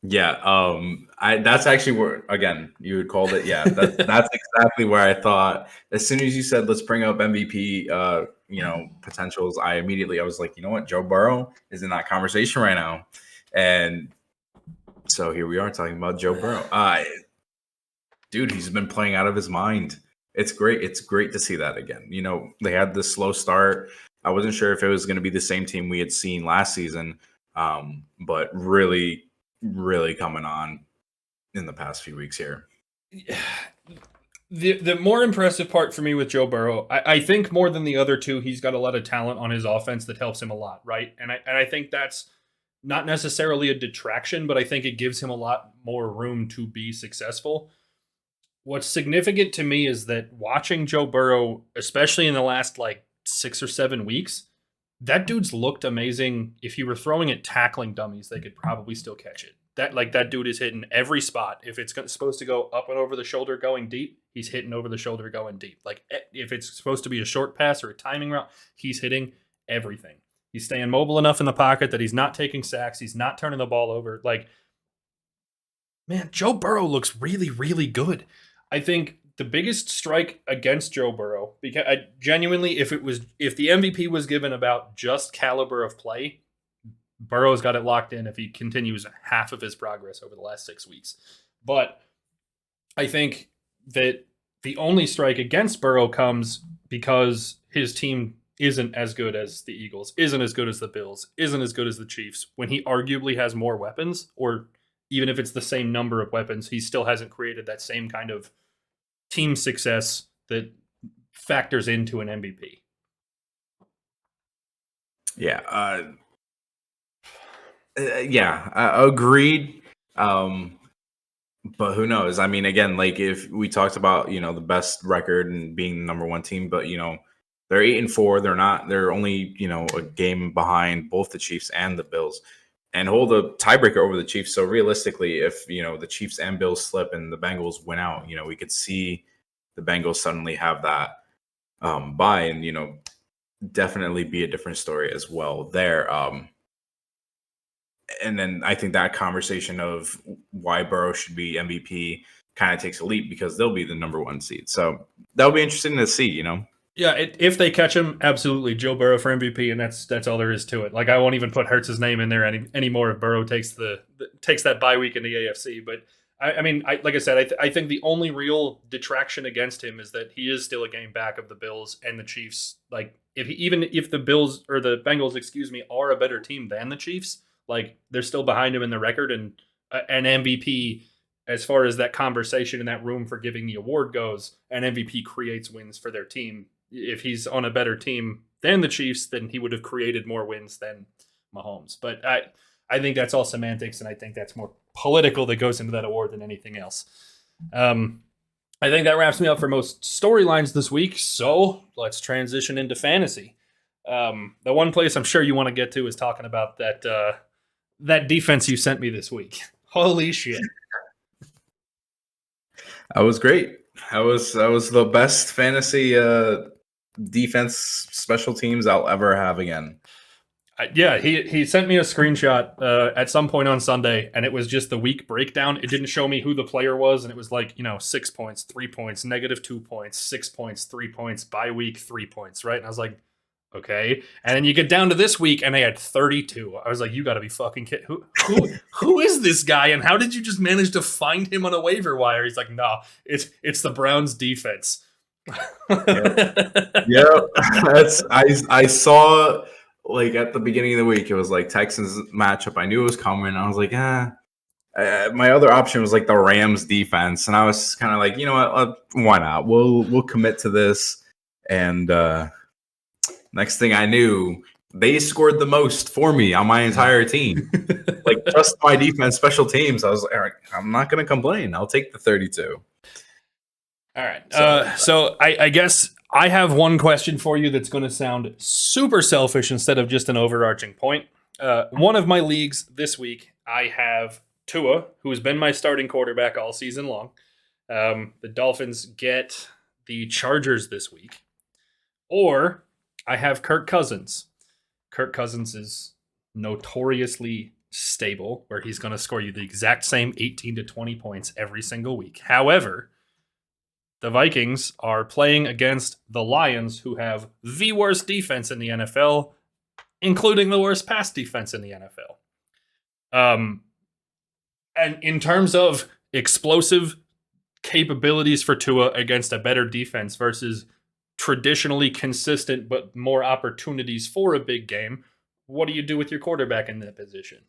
Yeah, that's actually where, again, you had called it. Yeah, that's exactly where I thought. As soon as you said let's bring up MVP, potentials, I was like, you know what, Joe Burrow is in that conversation right now, and so here we are talking about Joe Burrow. Dude, he's been playing out of his mind. It's great. It's great to see that again. They had this slow start. I wasn't sure if it was going to be the same team we had seen last season, but really, really coming on in the past few weeks here. The more impressive part for me with Joe Burrow, I think more than the other two, he's got a lot of talent on his offense that helps him a lot, right? And I think that's not necessarily a detraction, but I think it gives him a lot more room to be successful. What's significant to me is that watching Joe Burrow, especially in the last 6 or 7 weeks, that dude's looked amazing. If you were throwing at tackling dummies, they could probably still catch it. That dude is hitting every spot. If it's supposed to go up and over the shoulder going deep, he's hitting over the shoulder going deep. Like, if it's supposed to be a short pass or a timing route, he's hitting everything. He's staying mobile enough in the pocket that he's not taking sacks. He's not turning the ball over. Man, Joe Burrow looks really, really good. I think the biggest strike against Joe Burrow, because genuinely, if the MVP was given about just caliber of play, Burrow's got it locked in if he continues half of his progress over the last 6 weeks. But I think that the only strike against Burrow comes because his team isn't as good as the Eagles, isn't as good as the Bills, isn't as good as the Chiefs, when he arguably has more weapons, or even if it's the same number of weapons, he still hasn't created that same kind of team success that factors into an MVP. Yeah. Agreed. But who knows? I mean, again, like if we talked about, the best record and being the number one team, but they're 8-4. They're only, a game behind both the Chiefs and the Bills and hold a tiebreaker over the Chiefs. So realistically, if, the Chiefs and Bills slip and the Bengals win out, we could see the Bengals suddenly have that bye and, definitely be a different story as well there. And then I think that conversation of why Burrow should be MVP kind of takes a leap because they'll be the number one seed. So that'll be interesting to see, Yeah, if they catch him, absolutely Joe Burrow for MVP, and that's all there is to it. Like I won't even put Hurts' name in there anymore if Burrow takes that bye week in the AFC. But I mean, like I said, I think the only real detraction against him is that he is still a game back of the Bills and the Chiefs. Like even if the Bills or the Bengals, are a better team than the Chiefs, like they're still behind him in the record, and an MVP. As far as that conversation in that room for giving the award goes, an MVP creates wins for their team. If he's on a better team than the Chiefs, then he would have created more wins than Mahomes. But I think that's all semantics, and I think that's more political that goes into that award than anything else. I think that wraps me up for most storylines this week. So let's transition into fantasy. The one place I'm sure you want to get to is talking about that defense you sent me this week. Holy shit. That was great. That was the best fantasy defense special teams I'll ever have again. Yeah, he sent me a screenshot at some point on Sunday, and it was just the week breakdown. It didn't show me who the player was, and it was like, 6 points, 3 points, -2 points, 6 points, 3 points, bye week, 3 points, right? And I was like, okay. And then you get down to this week, and they had 32. I was like, you got to be fucking kidding. Who is this guy, and how did you just manage to find him on a waiver wire? He's like, nah, it's the Browns defense. Yeah. I saw like at the beginning of the week, it was like Texans matchup. I knew it was coming. I was like, my other option was like the Rams defense, and I was kind of like, you know what, why not? We'll commit to this. And next thing I knew, they scored the most for me on my entire team. Like just my defense, special teams. I was like, Eric, I'm not going to complain. I'll take the 32. All right. So I guess I have one question for you that's going to sound super selfish instead of just an overarching point. One of my leagues this week, I have Tua, who's been my starting quarterback all season long. The Dolphins get the Chargers this week. Or I have Kirk Cousins. Kirk Cousins is notoriously stable, where he's going to score you the exact same 18 to 20 points every single week. However, the Vikings are playing against the Lions, who have the worst defense in the NFL, including the worst pass defense in the NFL. And in terms of explosive capabilities for Tua against a better defense versus traditionally consistent but more opportunities for a big game, what do you do with your quarterback in that position?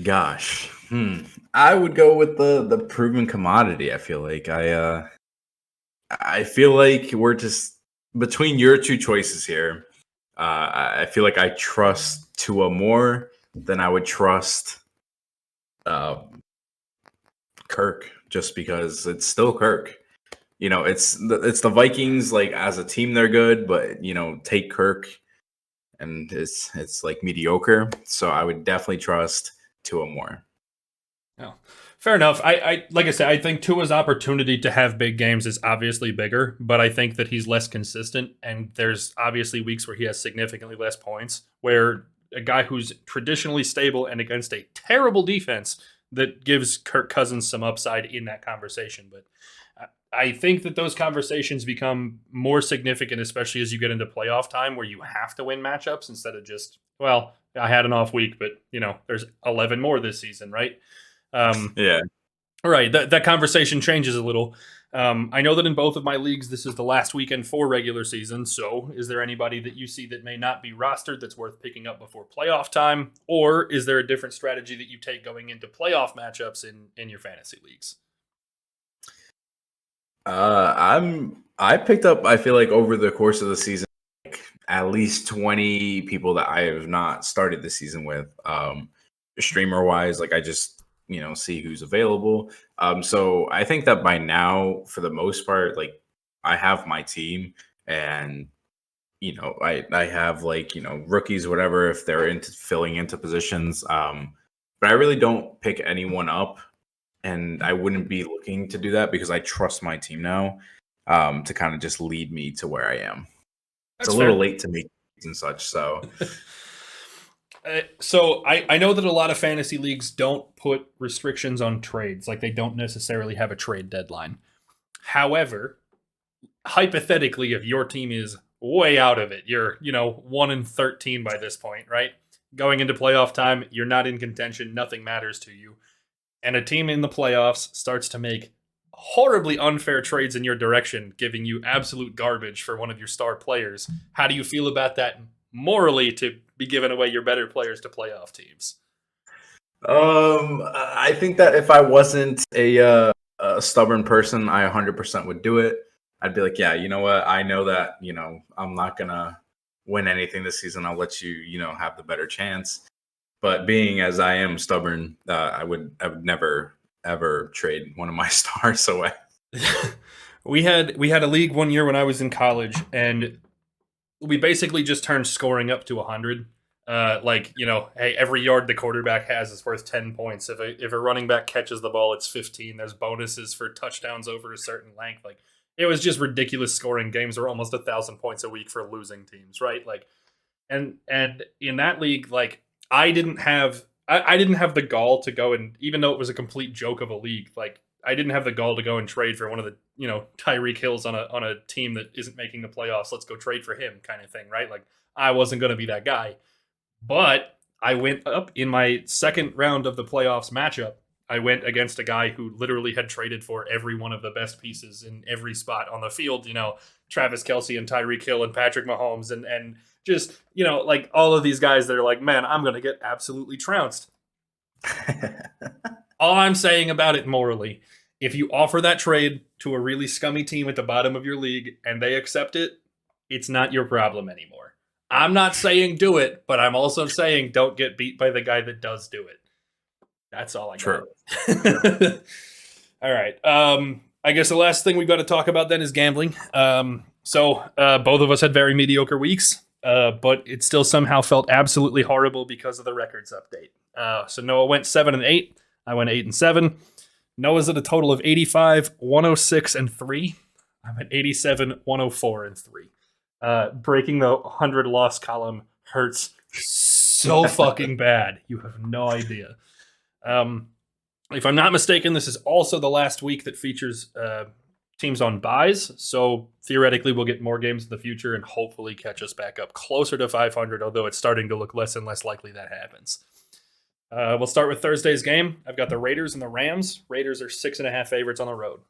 Gosh. I would go with the proven commodity. I feel like I feel like we're just between your two choices here. I feel like I trust Tua more than I would trust Kirk, just because it's still Kirk. It's the Vikings. Like as a team, they're good, but take Kirk, and it's like mediocre. So I would definitely trust Tua more. No, fair enough. I like I said, I think Tua's opportunity to have big games is obviously bigger, but I think that he's less consistent, and there's obviously weeks where he has significantly less points, where a guy who's traditionally stable and against a terrible defense that gives Kirk Cousins some upside in that conversation. But I think that those conversations become more significant, especially as you get into playoff time, where you have to win matchups instead of just, well, I had an off week, but there's 11 more this season, right? Yeah. All right. That conversation changes a little. I know that in both of my leagues, this is the last weekend for regular season. So is there anybody that you see that may not be rostered that's worth picking up before playoff time? Or is there a different strategy that you take going into playoff matchups in your fantasy leagues? I picked up, I feel like over the course of the season, like at least 20 people that I have not started the season with. Streamer wise, like I just, see who's available. So I think that by now, for the most part, like I have my team, and I have like, rookies, whatever, if they're into filling into positions. But I really don't pick anyone up, and I wouldn't be looking to do that because I trust my team now, to kind of just lead me to where I am. It's a little late to make and such. So, so I know that a lot of fantasy leagues don't put restrictions on trades. Like they don't necessarily have a trade deadline. However, hypothetically, if your team is way out of it, you're 1-13 by this point, right? Going into playoff time, you're not in contention. Nothing matters to you. And a team in the playoffs starts to make horribly unfair trades in your direction, giving you absolute garbage for one of your star players. How do you feel about that morally, to be giving away your better players to playoff teams? I think that if I wasn't a stubborn person, I 100% would do it. I'd be like, yeah, you know what? I know that, I'm not going to win anything this season. I'll let you, have the better chance. But being as I am stubborn, I would never ever trade one of my stars away. We had a league one year when I was in college, and we basically just turned scoring up to 100. Hey, every yard the quarterback has is worth 10 points. If a running back catches the ball, it's 15. There's bonuses for touchdowns over a certain length. Like, it was just ridiculous scoring. Games were almost 1,000 points a week for losing teams, right? Like, and in that league, like, I didn't have the gall to go, and even though it was a complete joke of a league, like I didn't have the gall to go and trade for one of the Tyreek Hills on a team that isn't making the playoffs. Let's go trade for him, kind of thing, right? Like I wasn't going to be that guy, but I went up in my second round of the playoffs matchup. I went against a guy who literally had traded for every one of the best pieces in every spot on the field. Travis Kelce and Tyreek Hill and Patrick Mahomes and just, like all of these guys that are like, man, I'm going to get absolutely trounced. All I'm saying about it morally, if you offer that trade to a really scummy team at the bottom of your league and they accept it, it's not your problem anymore. I'm not saying do it, but I'm also saying don't get beat by the guy that does do it. That's all I got. True. All right. I guess the last thing we've got to talk about then is gambling. So both of us had very mediocre weeks, but it still somehow felt absolutely horrible because of the records update. So Noah went 7-8. I went 8-7. Noah's at a total of 85, 106, and 3. I'm at 87, 104, and 3. Breaking the 100 loss column hurts so fucking bad. You have no idea. If I'm not mistaken, this is also the last week that features teams on buys. So theoretically, we'll get more games in the future and hopefully catch us back up closer to 500, although it's starting to look less and less likely that happens. We'll start with Thursday's game. I've got the Raiders and the Rams. Raiders are 6.5 favorites on the road.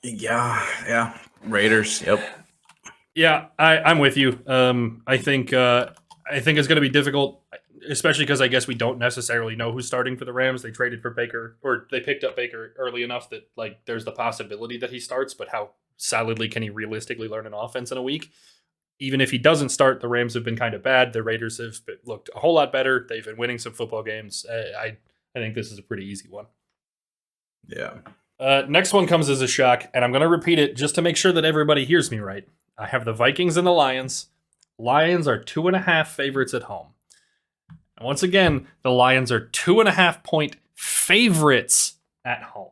Yeah. Raiders. Yep. Yeah, I'm with you. I think it's going to be difficult, especially because I guess we don't necessarily know who's starting for the Rams. They traded for Baker, or they picked up Baker early enough that like there's the possibility that he starts, but how solidly can he realistically learn an offense in a week? Even if he doesn't start, the Rams have been kind of bad. The Raiders have looked a whole lot better. They've been winning some football games. I think this is a pretty easy one. Yeah. Next one comes as a shock, and I'm going to repeat it just to make sure that everybody hears me right. I have the Vikings and the Lions. Lions are 2.5 favorites at home. And once again, the Lions are 2.5 point favorites at home.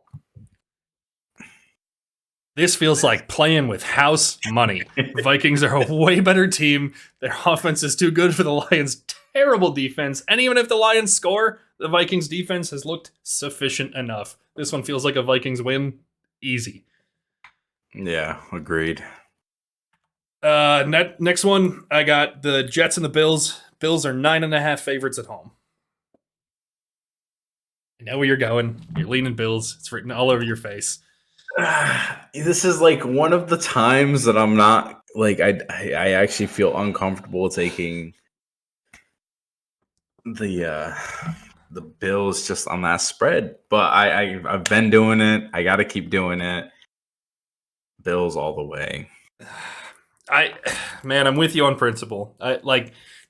This feels like playing with house money. The Vikings are a way better team. Their offense is too good for the Lions' terrible defense. And even if the Lions score, the Vikings' defense has looked sufficient enough. This one feels like a Vikings win. Easy. Yeah, agreed. Next one, I got the Jets and the Bills. Bills are 9.5 favorites at home. I know where you're going. You're leaning Bills. It's written all over your face. This is like one of the times that I'm not like I actually feel uncomfortable taking the Bills just on that spread, but I've been doing it. I got to keep doing it. Bills all the way. I'm with you on principle.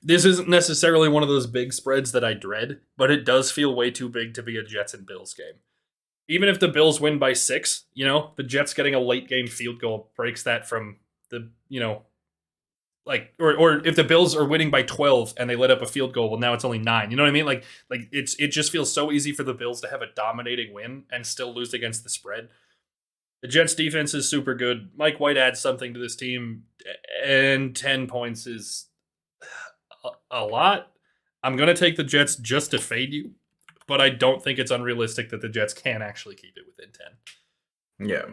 This isn't necessarily one of those big spreads that I dread, but it does feel way too big to be a Jets and Bills game. Even if the Bills win by 6, the Jets getting a late game field goal breaks that from the, or if the Bills are winning by 12 and they let up a field goal, well, now it's only 9. You know what I mean? It just feels so easy for the Bills to have a dominating win and still lose against the spread. The Jets defense is super good. Mike White adds something to this team, and 10 points is a lot. I'm going to take the Jets just to fade you, but I don't think it's unrealistic that the Jets can actually keep it within 10. Yeah,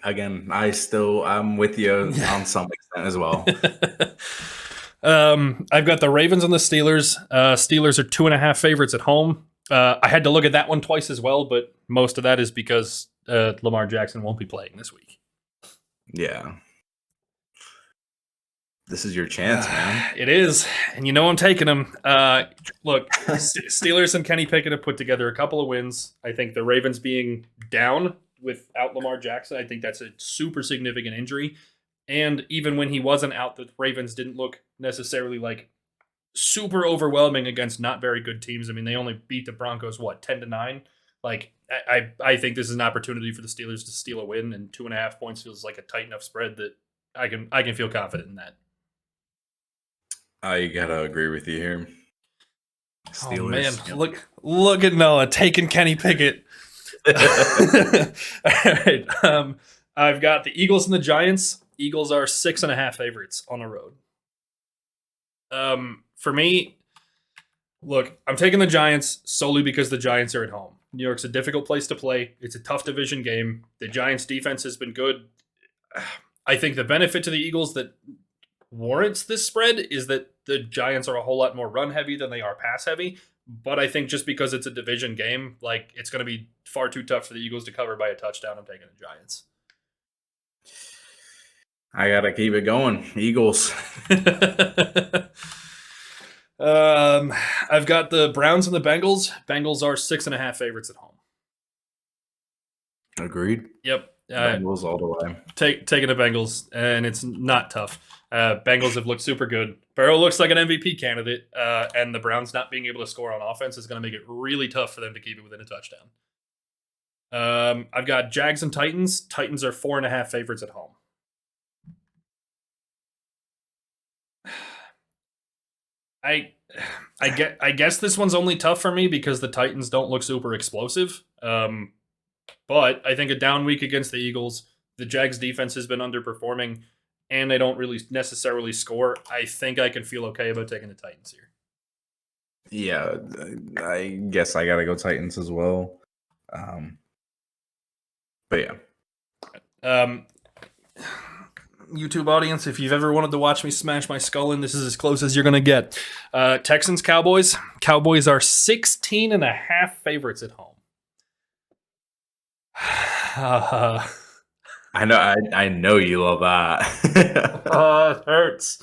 again, I'm with you on some extent as well. I've got the Ravens and the Steelers. Steelers are 2.5 favorites at home. I had to look at that one twice as well, but most of that is because Lamar Jackson won't be playing this week. Yeah. This is your chance, man. It is. And I'm taking them. Look, Steelers and Kenny Pickett have put together a couple of wins. I think the Ravens being down without Lamar Jackson, I think that's a super significant injury. And even when he wasn't out, the Ravens didn't look necessarily super overwhelming against not very good teams. I mean, they only beat the Broncos, 10-9? I think this is an opportunity for the Steelers to steal a win, and 2.5 points feels like a tight enough spread that I can feel confident in that. I gotta agree with you here. Steelers. Oh man, yep. Look at Noah taking Kenny Pickett. All right, I've got the Eagles and the Giants. Eagles are 6.5 favorites on the road. For me, look, I'm taking the Giants solely because the Giants are at home. New York's a difficult place to play. It's a tough division game. The Giants' defense has been good. I think the benefit to the Eagles that warrants this spread is that the Giants are a whole lot more run heavy than they are pass heavy. But I think just because it's a division game, it's going to be far too tough for the Eagles to cover by a touchdown. I'm taking the Giants. I got to keep it going. Eagles. I've got the Browns and the Bengals. Bengals are 6.5 favorites at home. Agreed. Yep. Bengals all the way. Taking the Bengals, and it's not tough. Bengals have looked super good. Burrow looks like an MVP candidate, and the Browns not being able to score on offense is going to make it really tough for them to keep it within a touchdown. I've got Jags and Titans. Titans are 4.5 favorites at home. I guess this one's only tough for me because the Titans don't look super explosive. But I think a down week against the Eagles, the Jags defense has been underperforming, and they don't really necessarily score. I think I can feel okay about taking the Titans here. Yeah, I guess I got to go Titans as well. But yeah. YouTube audience, if you've ever wanted to watch me smash my skull in, this is as close as you're going to get. Texans, Cowboys. Cowboys are 16.5 favorites at home. I know you love that. It hurts.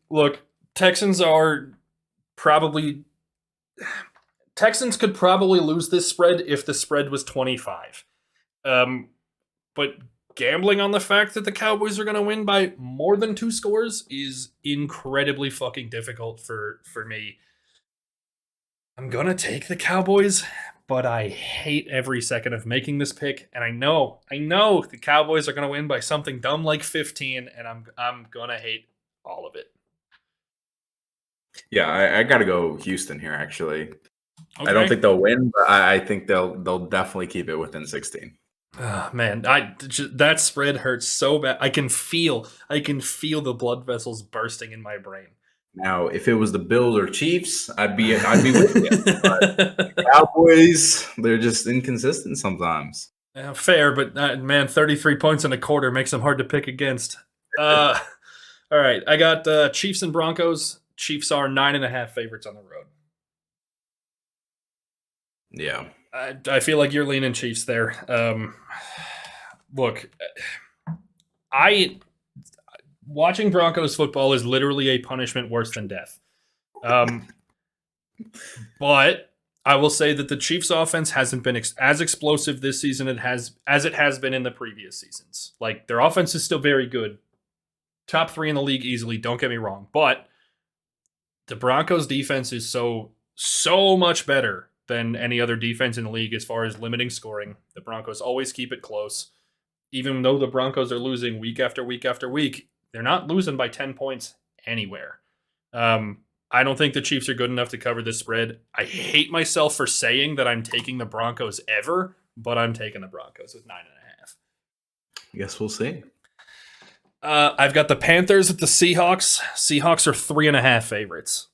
Look, Texans could probably lose this spread if the spread was 25. But gambling on the fact that the Cowboys are going to win by more than 2 scores is incredibly fucking difficult for me. I'm going to take the Cowboys, but I hate every second of making this pick. And I know the Cowboys are going to win by something dumb like 15, and I'm going to hate all of it. Yeah, I got to go Houston here, actually. Okay. I don't think they'll win, but I think they'll definitely keep it within 16. Oh, man, that spread hurts so bad. I can feel the blood vessels bursting in my brain. Now, if it was the Bills or Chiefs, I'd be with you. But Cowboys, they're just inconsistent sometimes. Fair, but man, 33 points in a quarter makes them hard to pick against. All right, I got Chiefs and Broncos. Chiefs are 9.5 favorites on the road. Yeah. I feel like you're leaning Chiefs there. Look, watching Broncos football is literally a punishment worse than death. But I will say that the Chiefs' offense hasn't been as explosive this season as it has been in the previous seasons. Like, their offense is still very good. Top 3 in the league easily, don't get me wrong. But the Broncos' defense is so much better than any other defense in the league as far as limiting scoring. The Broncos always keep it close. Even though the Broncos are losing week after week after week, they're not losing by 10 points anywhere. I don't think the Chiefs are good enough to cover this spread. I hate myself for saying that I'm taking the Broncos ever, but I'm taking the Broncos with 9.5. Guess we'll see. I've got the Panthers at the Seahawks. Seahawks are 3.5 favorites.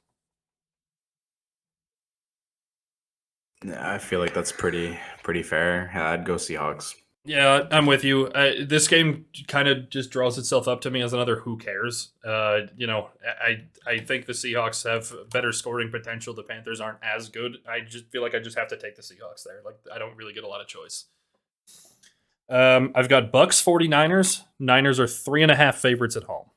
I feel like that's pretty fair. I'd go Seahawks. Yeah, I'm with you. This game kind of just draws itself up to me as another who cares. I think the Seahawks have better scoring potential. The Panthers aren't as good. I just feel like I just have to take the Seahawks there. Like, I don't really get a lot of choice. I've got Bucks 49ers. Niners are 3.5 favorites at home.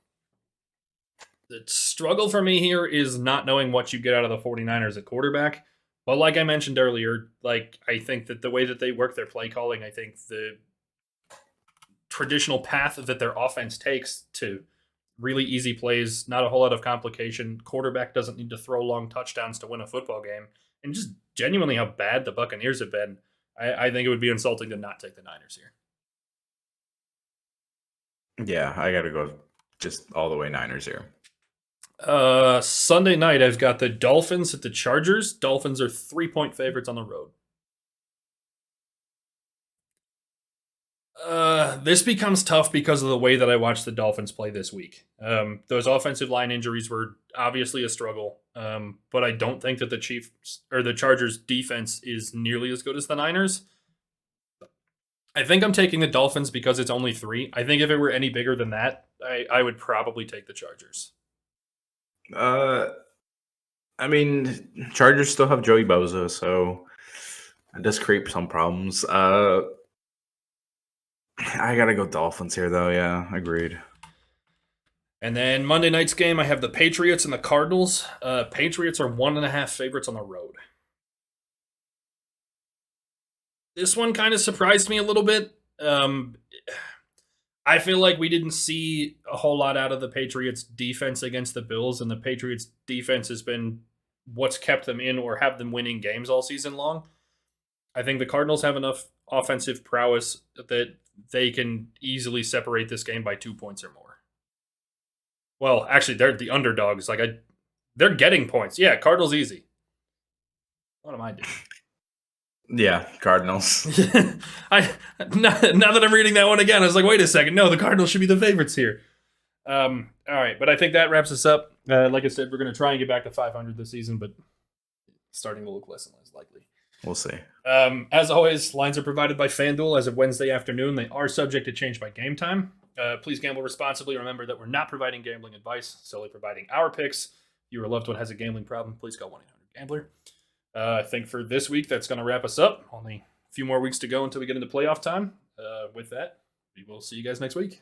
The struggle for me here is not knowing what you get out of the 49ers at quarterback. But like I mentioned earlier, like, I think that the way that they work their play calling, I think the traditional path that their offense takes to really easy plays, not a whole lot of complication. Quarterback doesn't need to throw long touchdowns to win a football game. And just genuinely how bad the Buccaneers have been, I think it would be insulting to not take the Niners here. Yeah, I got to go just all the way Niners here. Sunday night, I've got the Dolphins at the Chargers. Dolphins are 3-point favorites on the road. This becomes tough because of the way that I watched the Dolphins play this week. Those offensive line injuries were obviously a struggle, but I don't think that the Chargers defense is nearly as good as the Niners. I think I'm taking the Dolphins because it's only 3. I think if it were any bigger than that, I would probably take the Chargers. I mean, Chargers still have Joey Bosa, so it does create some problems. I gotta go Dolphins here, though. Yeah, agreed. And then Monday night's game, I have the Patriots and the Cardinals. Patriots are 1.5 favorites on the road. This one kind of surprised me a little bit. I feel like we didn't see a whole lot out of the Patriots' defense against the Bills, and the Patriots' defense has been what's kept them in or have them winning games all season long. I think the Cardinals have enough offensive prowess that they can easily separate this game by 2 points or more. Well, actually, they're the underdogs. They're getting points. Yeah, Cardinals easy. What am I doing? Yeah, Cardinals. Now that I'm reading that one again, I was like, wait a second. No, the Cardinals should be the favorites here. All right, but I think that wraps us up. Like I said, we're going to try and get back to 500 this season, but starting to look less and less likely. We'll see. As always, lines are provided by FanDuel as of Wednesday afternoon. They are subject to change by game time. Please gamble responsibly. Remember that we're not providing gambling advice, solely providing our picks. If your loved one has a gambling problem, please call 1-800-GAMBLER. I think for this week, that's going to wrap us up. Only a few more weeks to go until we get into playoff time. With that, we will see you guys next week.